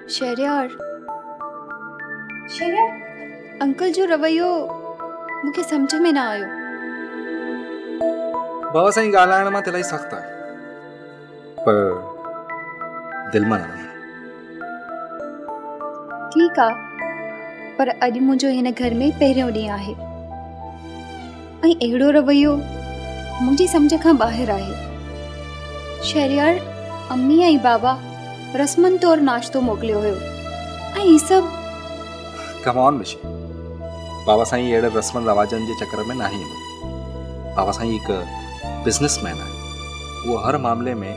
Shahryar uncle जो रवैयो मूंखे सम्झ में न आयो। बाबा साईं ॻाल्हाइण मां त इलाही सख़्तु आहे, पर दिलि मां न वञे। ठीकु आहे, पर अॼु मुंहिंजो हिन घर में पहिरियों ॾींहुं आहे ऐं अहिड़ो रवैयो मुंहिंजी सम्झ खां ॿाहिरि आहे। शहरयार अम्मी ऐं बाबा रस्मन तौरु नाश्तो मोकिलियो हुयो ऐं हीअ सभु। कम ऑन बिशी, बाबा साईं अहिड़े रस्मनि रवाजनि जे चकर में न ईंदो। बाबा साईं हिकु बिज़नेसमैन आहे। उहो हर मामले में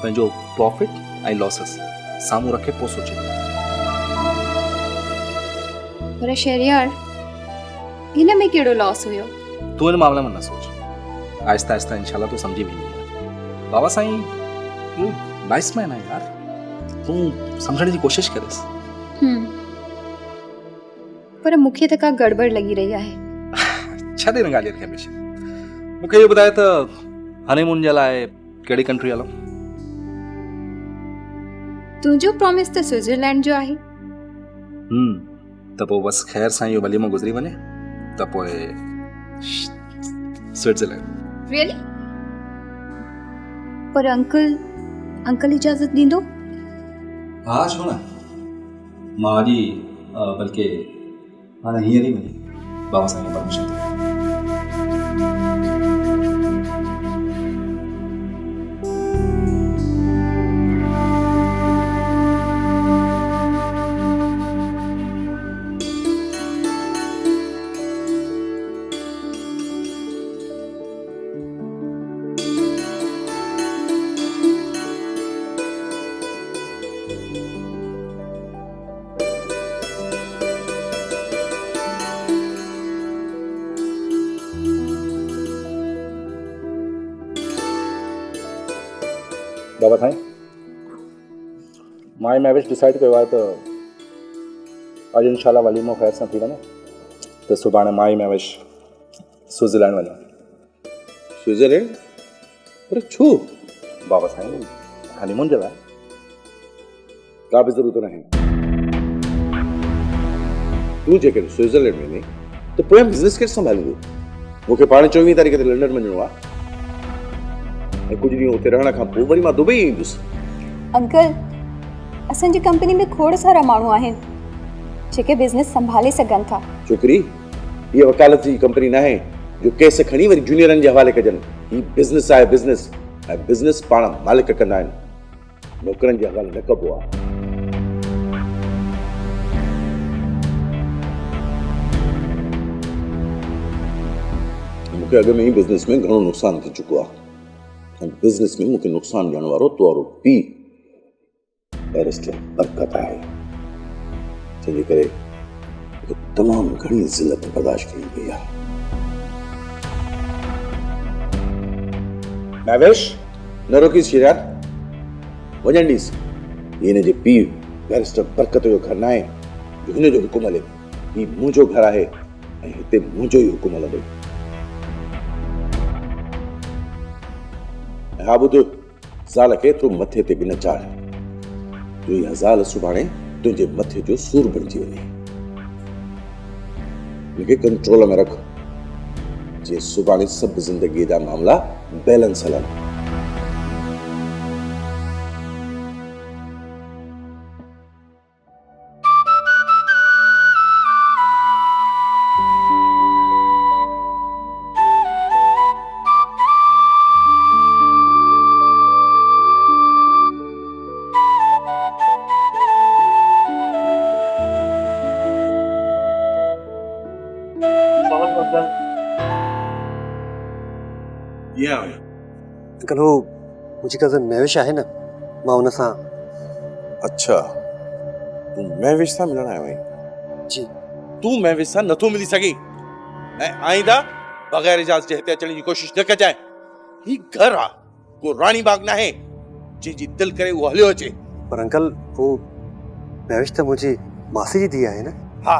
पंहिंजो प्रॉफिट ऐं लॉसिस साम्हूं रखे पोइ सोचे। पर शहरयार हिन में कहिड़ो लॉस हुयो? तूं हिन मामले में न सोच, आहिस्ता आहिस्ता इंशाल्लाह तूं सम्झी वेंदी। बाबा साईं तूं नाइस मैन आहे यार, तूं सम्झण जी कोशिशि करेसि। पर मूंखे त का गड़बड़ लॻी रही आहे। छॾ हिन ॻाल्हियुनि खे हमेशह। मूंखे इहो ॿुधाए त हनीमून जे लाइ कहिड़ी कंट्री हलूं? तुंहिंजो प्रॉमिस त स्विट्जरलैंड जो आहे। त पोइ बसि ख़ैर सां इहो वलीमो गुज़री वञे त पोइ स्विट्जरलैंड। रियली? पर अंकल इजाज़त ॾींदो? हा छो न, मां अॼु बल्कि हाणे हींअर ई वञी बाबा साईं खे परमिशन ॾियां। बाबा साईं, मां महवेश डिसाइड कयो आहे त अॼु इंशाल्लाह वलीमो ख़ैर सां थी वञे त सुभाणे मां महवेश स्विट्जरलैंड वञा। स्विट्जरलैंड? पर छो? बाबा साईं हनीमून जे लाइ। का बि ज़रूरत न आहे। तूं जेकॾहिं स्विट्जरलैंड वञे त पोइ बिज़नेस केरु संभालींदो? मूंखे पाण 24 तारीख़ ते लंडन वञिणो आहे ऐं कुझु ॾींहं हुते रहण खां पोइ वरी मां दुबई ईंदुसि। अंकल, असांजी कंपनी में खोड़ सारा माण्हू आहिनि जेके बिज़नेस संभाले सघनि था। छोकिरी, हीअ वकालत जी कंपनी न आहे जो केस खणी वरी जूनियरनि जे हवाले कजनि। हीअ बिज़नेस आहे, बिज़नेस, ऐं बिज़नेस पाण मालिक कंदा आहिनि, नौकरनि जे हवाले न कबो आहे। मूंखे अॻु में ई बिज़नेस में घणो नुक़सानु थी चुको आहे ऐं बिज़नेस में मूंखे नुक़सानु ॾियण वारो तुंहिंजो पीउ बैरिस्टर बरकत आहे, जंहिंजे करे तमामु घणी ज़िलत बर्दाश्त कई पई आहे। महवेश, न रोकीस शहरयार, वञण ॾीस। हिन जे पीउ बैरिस्टर बरकत जो घर न आहे जो हिन जो हुकुम हले। हीउ मुंहिंजो घर आहे ऐं हिते मुंहिंजो ई हुकुम हलंदो। हा ॿुध, ज़ाल खे एतिरो मथे ते बि न चाढ़ जो इहा ज़ाल सुभाणे तुंहिंजे मथे जो सूर बणिजी वञे। मूंखे कंट्रोल में रख, जे सुभाणे सभु ज़िंदगीअ जा मामला बैलेंस हलनि। अंकल, वो मुंहिंजी कज़न महवेश आहे न, मां हुन सां। अच्छा, तूं महवेश सां मिलण आयो आहीं? जी। तूं महवेश सां नथो मिली सघीं ऐं आईंदा बग़ैर इजाज़त जे हिते अचण जी कोशिशि न कजांइ। ही घर आहे, को रानी बाग न आहे जंहिंजी दिलि करे उहो हलियो अचे। पर अंकल, वो महवेश त मुंहिंजी मासी जी धीउ आहे न। हा,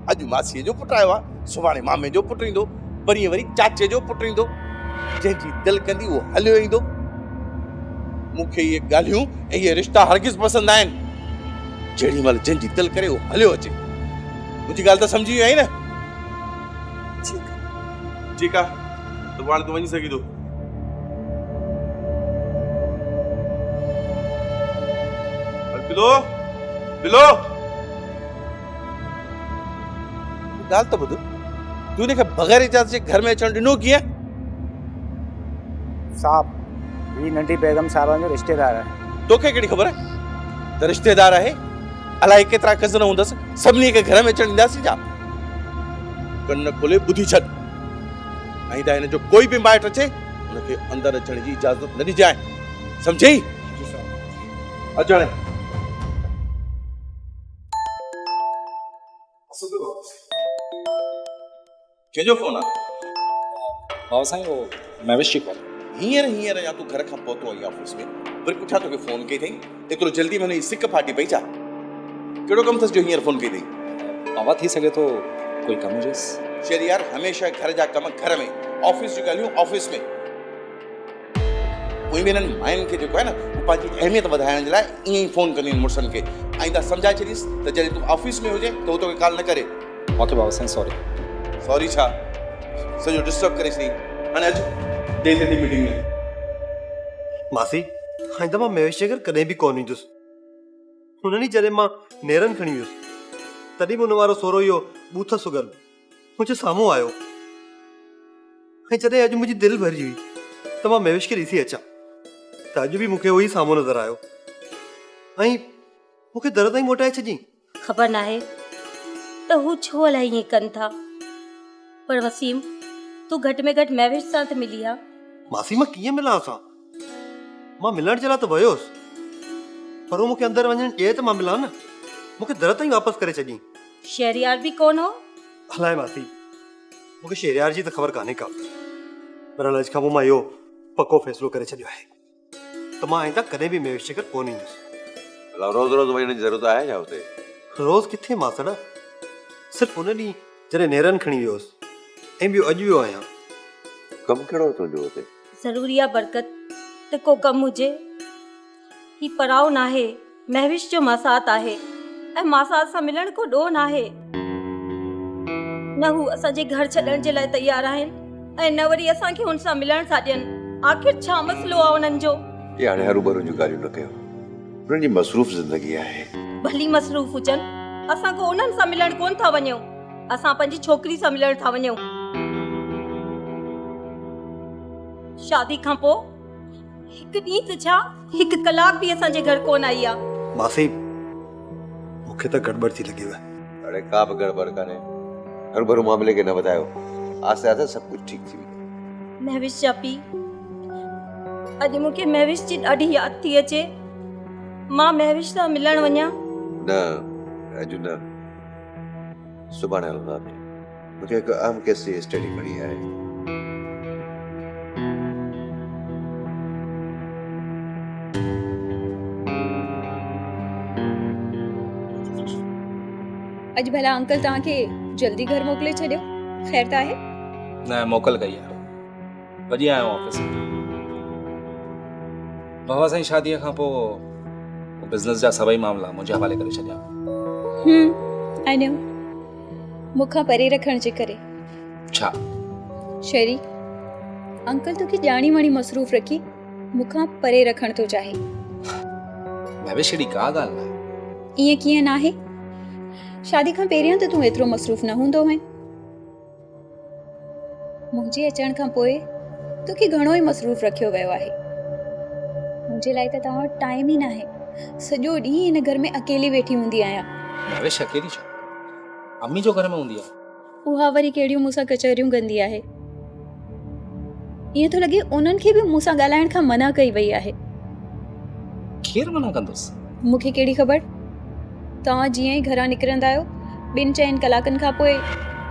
अॼु मासीअ जो पुटु आयो आहे, सुभाणे मामे जो पुटु ईंदो, परींहं वरी चाचे जो पुटु ईंदो। जंहिंजी दिलि कंदी उहो हलियो ईंदो। मूंखे इहे ॻाल्हियूं ऐं इहे रिश्ता हरगिज़ पसंदि आहिनि। जेड़ी महिल जंहिंजी दिलि करे उहो हलियो अचे। मुंहिंजी ॻाल्हि त सम्झी वियो आई न? ठीकु आहे, सुभाणे तूं वञी सघीं थो। बिलो बिलो ॻाल्हि त ॿुध, तूं हिनखे बग़ैर इजाज़त जे घर में अचणु ॾिनो कीअं? साहब, ही नंढी बेगम साहबा जो रिश्तेदार है। तोखे कहिड़ी ख़बर आहे त रिश्तेदार आहे? अलाए केतिरा कज़न हूंदसि, सभिनी खे घर में अचणु ॾींदासीं छा? कन खोले ॿुधी छॾ, ऐं हिन जो कोई बि माइट अचे हुनखे अंदरि अचण जी इजाज़त न ॾिजांइ, सम्झी? अचण कंहिंजो फोन आहे? बाबा साईं वो महविश जी कॉल। हींअर या तूं घर खां पहुतो आई ऑफिस में, वरी पुठियां तोखे फोन कई अथई, एतिरो जल्दी में हुनजी सिक फाटी पई छा? कहिड़ो कमु अथसि जो हींअर फोन कई अथई? बाबा थी सके तो कोई कम हुजेसि। चल यार, हमेशह घर जा कम घर में, ऑफिस जी ॻाल्हियूं ऑफिस में। कोई बि हिननि माइयुनि खे जेको आहे न, उहो पंहिंजी अहमियत वधाइण जे लाइ ईअं ई फोन कंदियूं आहिनि मुड़ुसनि खे, ऐं तव्हां सम्झाए छॾीसि त जॾहिं तूं ऑफिस में हुजे त उहो तोखे कॉल न करे। ओके बाबा साईं, सॉरी। सॉरी छा, सॼो डिस्टर्ब करे छॾी। हाणे अचु, देरि थिए थी मीटिंग में। मासी, हाणे त मां महेश जे घर कॾहिं बि कोन ईंदुसि। हुन ॾींहुं जॾहिं मां नेरनि खणी वियुसि, तॾहिं बि हुन वारो सोरो इहो बूथ सुगल मुंहिंजे साम्हूं आयो। ऐं जॾहिं अॼु मुंहिंजी दिलि भरिजी हुई त मां महेश खे ॾिसी अचां, त अॼु बि मूंखे उहो ई साम्हूं नज़र आयो ऐं मूंखे दर ताईं मोटाए छॾी। ख़बर नाहे त हू छो अलाए ईअं कनि था, पर वसीम तूं घटि में घटि महविश सां त मिली आहे। मासी, मां कीअं मिलां सां? मां मिलण जे लाइ त वियोसि, पर उहो मूंखे अंदरि वञणु ॾिए त मां मिलां न। मूंखे दर ताईं वापसि करे छॾी। शहरियार बि कोन हो? हलाए मासी, मूंखे शहरियार जी त ख़बर कान्हे का, पर अॼु खां पोइ मां इहो पको फ़ैसिलो करे छॾियो आहे त मां आईंदा कॾहिं बि महेश जे घर कोन ईंदुसि। रोज़ रोज़ वञण जी ज़रूरत आहे छा हुते? रोज़ किथे मासड़ा, सिर्फ़ु हुन ॾींहुं जॾहिं नेरनि खणी वियोसि, ऐं ॿियो अॼु वियो आहियां। कमु कहिड़ो तुंहिंजो हुते? ज़रूरी आहे बरकत त को कमु हुजे। ही पराओ नाहे, महविश जो मासात आहे, ऐं मासात सां मिलण को ॾोह नाहे। न हू असांजे घर छॾण जे लाइ तयार आहिनि, ऐं न वरी असांखे हुन सां मिलण था ॾियनि। आख़िर छा मसलो आहे उन्हनि जो? ये हाणे हरूभरू जूं ॻाल्हियूं न कयो, उन्हनि जी मसरूफ़ ज़िंदगी आहे। भली मसरूफ़ हुजनि, असां को उन्हनि सां मिलण कोन था वञूं, असां पंहिंजी छोकिरी सां मिलण था वञूं। शादी खां पोइ हिकु ॾींहुं त छा, हिकु कलाक बि असांजे घर कोन आई आहे। मासी, मूंखे त गड़बड़ थी लॻी आहे। अरे का बि गड़बड़ कान्हे, हरूभरू मामले खे न वधायो, आस्ते आस्ते सभु कुझु ठीकु थी वेंदो। महविश जा पी, अॼु मूंखे महविश जी ॾाढी यादि थी अचे। मां महविश सां मिलण वञा? न, अॼु न, सुभाणे हलंदासीं। मूंखे हिकु अहम केस जी स्टडी करणी आहे। अॼु भला अंकल तव्हांखे जल्दी घर मोकिले छॾियो, ख़ैर त आहे? न, मोकल कई आहे, वॼी आयो ऑफिस में। बाबा साईं शादीअ खां पोइ बिज़नेस जा सभई मामला मुंहिंजे हवाले करे छॾिया। आई नो, मूंखां परे रखण जे करे। छा? शेरी, अंकल तोखे ॼाणी वणी मसरूफ़ रखी मूंखां परे रखण थो चाहे। महविश अहिड़ी का ॻाल्हि न आहे। ईअं कीअं न आहे? शादी खां पहिरियां त तूं एतिरो मसरूफ़ न हूंदो हुएं। मुंहिंजे अचण खां पोइ तोखे घणो ई मसरूफ़ रखियो वियो आहे। मुंहिंजे लाइ त तव्हां वटि टाइम ई न आहे। सॼो ॾींहुं हिन घर में अकेली वेठी हूंदी आहियां। महविश अकेली छा, अम्मी जो घर में हूंदी आहे। उहा वरी कहिड़ियूं मूंसां कचहरियूं कंदी आहे। ईअं थो लॻे उन्हनि खे बि मूंसां ॻाल्हाइण खां मना कई वई आहे। केरु मना कंदुसि? मूंखे कहिड़ी ख़बर? तव्हां जीअं ई घरां निकिरंदा आहियो, 2-4 कलाकनि खां पोइ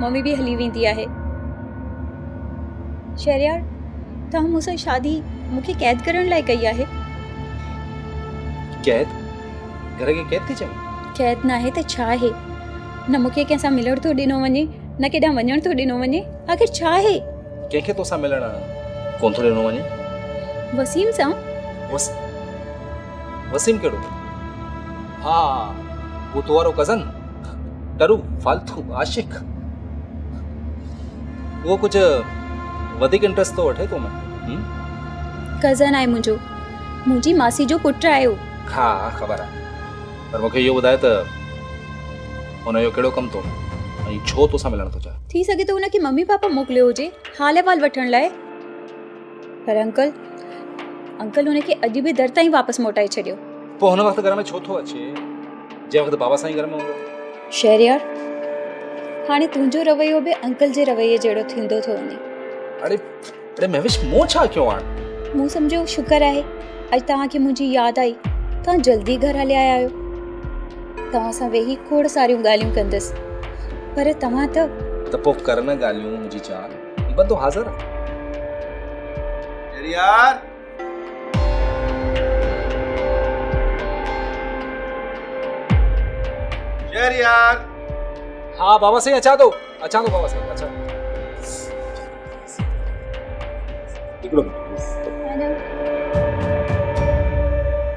मम्मी बि हली वेंदी आहे। शहरियार, तव्हां मूंसां शादी मूंखे कैद करण लाइ कई आहे। कैद? घर खे कैद थी चवे? कैद न आहे त छा आहे? न मूंखे कंहिंसां मिलण थो ॾिनो वञे, न केॾां वञण थो ॾिनो वञे। आख़िर छा आहे? कंहिंखे तोसां मिलण कोन थो ॾिनो वञे? वसीम सां। वसीम कहिड़ो? हा, वो तो वारो कज़न टरू फालतू आशिक वो कुछ वधीक इंट्रस्ट तो वठे तो मैं कज़न आहे मुंहिंजी मासी जो पुटु आहे उहो। हा ख़बर आहे पर मूंखे इहो ॿुधाए त हुनजो कहिड़ो कमु थो ऐं छो तोसां मिलण थो चाहे। थी सघे थो हुनखे मम्मी पापा मोकिलियो हुजे हाल अहिवाल वठण लाइ, पर अंकल हुनखे अॼु बि दर ताईं वापसि मोटाए छॾियो। पोइ हुन वक़्तु घर में छो थो अचे जंहिं वक़्तु बाबा साईं घर में हूंदो। शहरयार, हाणे तुंहिंजो रवैयो बि अंकल जे रवैये जहिड़ो थींदो थो वञे। अरे महविश मूं छा कयो हाणे? मूं सम्झो शुक्र आहे अॼु तव्हांखे मुंहिंजी यादि आई, तव्हां जल्दी घर हलिया आया आहियो। तव्हां सां वेही खोड़ सारियूं ॻाल्हियूं कंदसि, पर तव्हां त पोइ कर न ॻाल्हियूं मुंहिंजी जान, ही बंदो हाज़िर आहे। यार यार हाँ बाबा साईं अचा दो बाबा साईं अचा।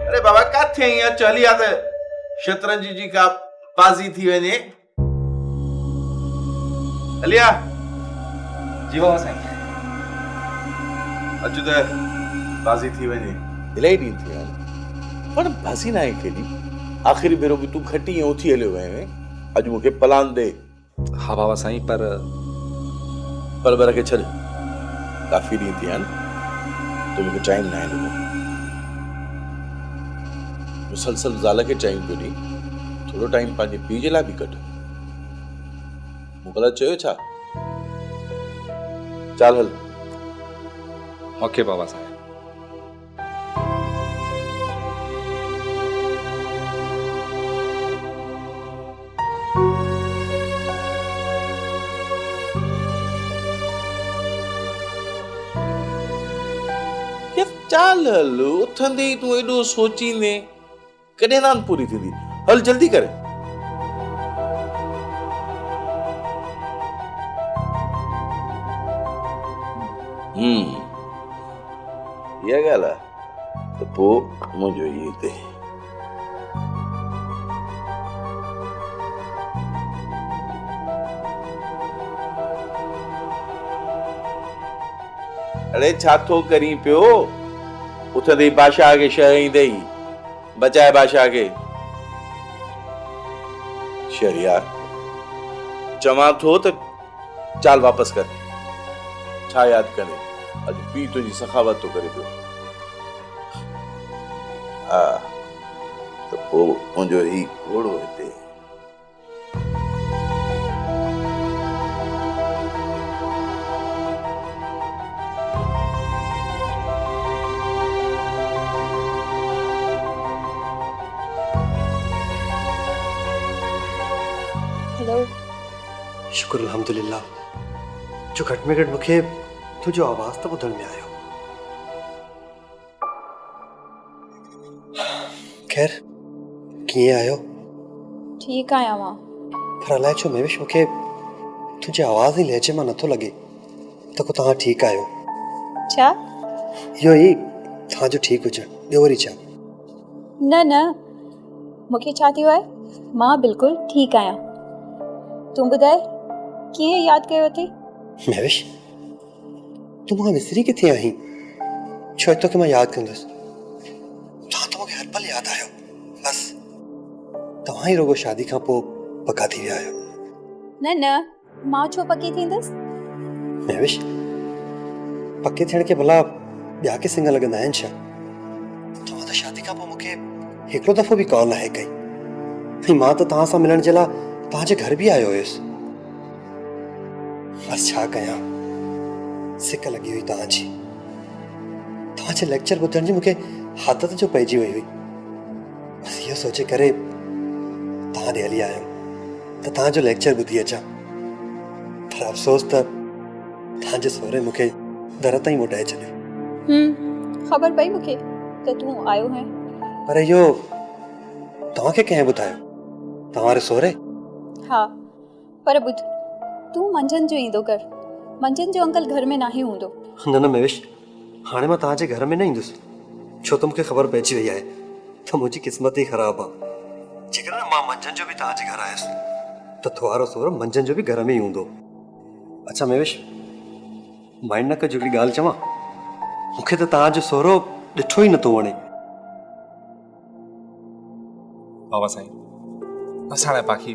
अरे बाबा काथे आहीं यार, चली आ त शतरंज जी का बाज़ी थी वञे। हलिया जी बाबा साईं अचु त बाज़ी थी वञे। इलाही ॾींहं थी विया आहिनि पर बाज़ी न आहे खेॾी। आख़िरी भेरो बि तूं खटी ऐं उथी हलियो वएं। अॼु मूंखे प्लान दे। हाँ बाबा साईं पर खे छॾ, काफ़ी ॾींहं थी विया आहिनि, तो मूंखे टाइम न आहे ॾिनो। मुसलसल ज़ाल खे टाइम पियो ॾी, थोरो टाइम पंहिंजे पीउ जे लाइ बि कढ। मूं ग़लति चयो छा? चाल हल। ओके बाबा साईं। चाल हल, उथंदे ई तूं एॾो सोचींदे कॾहिं नान पूरी थींदी। हल जल्दी कर। इहा ॻाल्हि आहे त पोइ मुंहिंजो इहे हिते। अरे छा थो करीं पियो? उथंदे बादशाह खे शह ईंदे ई बचाए बादशाह खे। शहरयार चवां थो त चाल वापसि कर। छा यादि करे? अॼु पीउ तुंहिंजी सखावत थो करे पियो। हा त पोइ मुंहिंजो ही घोड़ो हिते। शुक्र अल्हम्दुलिल्लाह जो घटि में घटि मूंखे तुंहिंजो आवाज़ त ॿुधण में आयो। ख़ैर कीअं आहियो? ठीकु आहियां मां। पर अलाए छो महविश मूंखे तुंहिंजे आवाज़ जी लहजे मां नथो लॻे त को तव्हां ठीकु आहियो। छा? इहो ई तव्हांजो ठीकु हुजणु, ॿियो वरी छा? न मूंखे छा थियो आहे? मां बिल्कुलु ठीकु आहियां। तूं ॿुधाए कीअं यादि कयो अथई? महविश तूं मूंखां विसरी किथे आहीं? छो तोखे मां यादि कंदुसि? तव्हां त मूंखे हर पल यादि आहियो। बसि तव्हां ई रुगो शादी खां पोइ पका थी विया आहियो। न मां छो पकी थींदसि? महविश पके थियण खे भला ॿिया के सिंग लॻंदा आहिनि छा? तव्हां त शादी खां पोइ मूंखे हिकिड़ो दफ़ो बि कॉल नाहे कई ऐं मां त तव्हां सां मिलण जे लाइ तव्हांजे घर बि आयो हुयुसि। बसि छा कयां, सिक लॻी हुई तव्हांजी। तव्हांजे लेक्चर ॿुधण जी मूंखे आदत जो पइजी वई हुई। बसि इहो सोचे करे तव्हां ॾे हली आयुमि त तव्हांजो लेक्चर ॿुधी अचां। पर अफ़सोस त तव्हांजे सहुरे मूंखे दर ताईं मोटाए छॾियो। ख़बर पई मूंखे त तूं आयो है। पर इहो तव्हांखे कंहिं ॿुधायो? तव्हां सहुरे? हा पर ॿुध, तूं मंझंदि जो ईंदो कर। मंझंदि जो अंकल घर में नाहे हूंदो। न महविश हाणे मां तव्हांजे घर में न ईंदुसि छो त मूंखे ख़बर पइजी वई आहे त मुंहिंजी क़िस्मत ई ख़राबु आहे। जेकर मां मंझंदि जो बि तव्हांजे घर आयुसि त थोरो सोरो मंझंदि जो बि घर में ई हूंदो। अच्छा मेवेश, माइंड न कजो हिकिड़ी ॻाल्हि चवां, मूंखे त तव्हांजो सोरो ॾिठो ई नथो वणे। बाबा साईं असां हाणे बाक़ी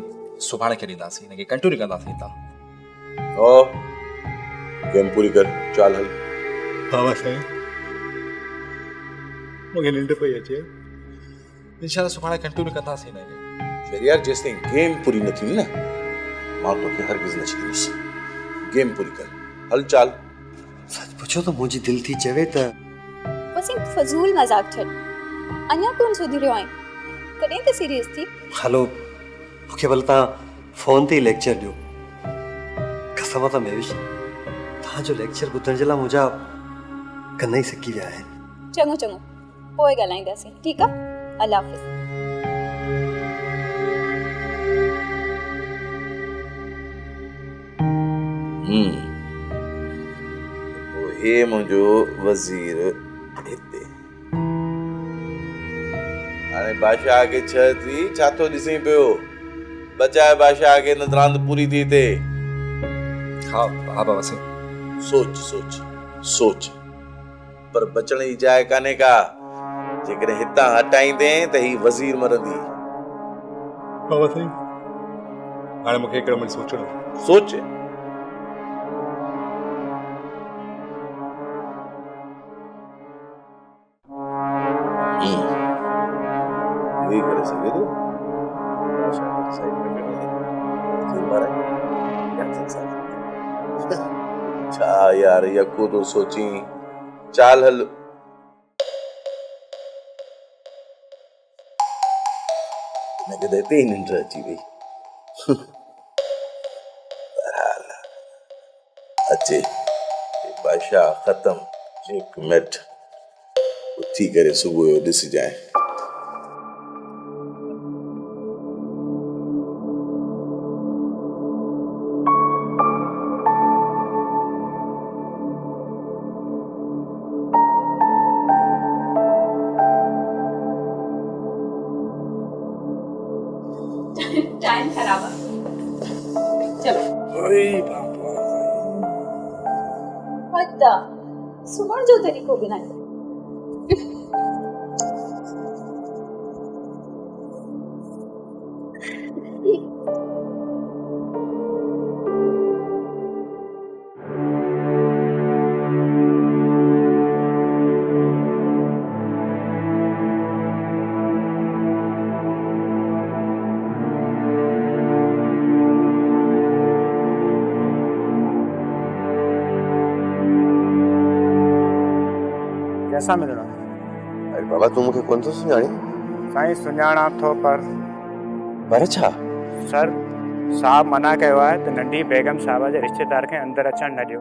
सुभाणे खे ॾींदासीं, हिनखे कंटिन्यू कंदासीं था। ओ गेम पूरी कर, चाल हल। बाबा साईं मूंखे निंड पई अचे, इंशाल्लाह सुभाणे कंटिन्यू कंदासीं हिनखे। शहरियार जेसि ताईं गेम पूरी न थींदी न, मां तोखे हरगिज़ न छॾींदुसि। गेम पूरी कर, हल चाल। सच पुछो त मुंहिंजी दिलि थी चवे त वसीम फज़ूल मज़ाक छॾ, अञा कोन सुधरियो आहीं, कॾहिं त सीरियस थी। हलो मूंखे भले तव्हां फोन ते ई लेक्चर ॾियो। कसम त मेविश, तव्हांजो लेक्चर ॿुधण जे लाइ मुंहिंजा कन ई सकी विया आहिनि। चङो चङो, पोइ ॻाल्हाईंदासीं, ठीकु आहे? अल्लाह हाफ़िज़। हे मुंहिंजो वज़ीर हिते हाणे बादशाह खे छह थी छा थो ॾिसीं पियो? बचाए बादशाह खे न रांद पूरी थी थिए। हा हा बाबा साईं। सोच सोच सोच, पर बचण जी जाइ कान्हे का। जेकॾहिं हितां हटाईंदे त ही वज़ीर मरंदी। बाबा साईं हाणे मूंखे हिकिड़ो मिनट सोचणो। सोच। यही करे सघे थो। छा यार यको तो सोची, चाल हल। हिनखे त हिते ई निंड अची वई। अचे बादशाह ख़त्म, चेकमेट। उथी करे सुबुह जो ॾिसजांइ। टाइम खराब है, चलो पता सुमण जो तरीक़ो बि न आहे। कैसा मिलणो? अरे बाबा तूं मूंखे कोन थो सुञाणी? साईं सुञाणा थो पर छा? सर साहब मना कयो आहे त नंढी बेगम साहब जे रिश्तेदार खे अंदरि अचणु न ॾियो।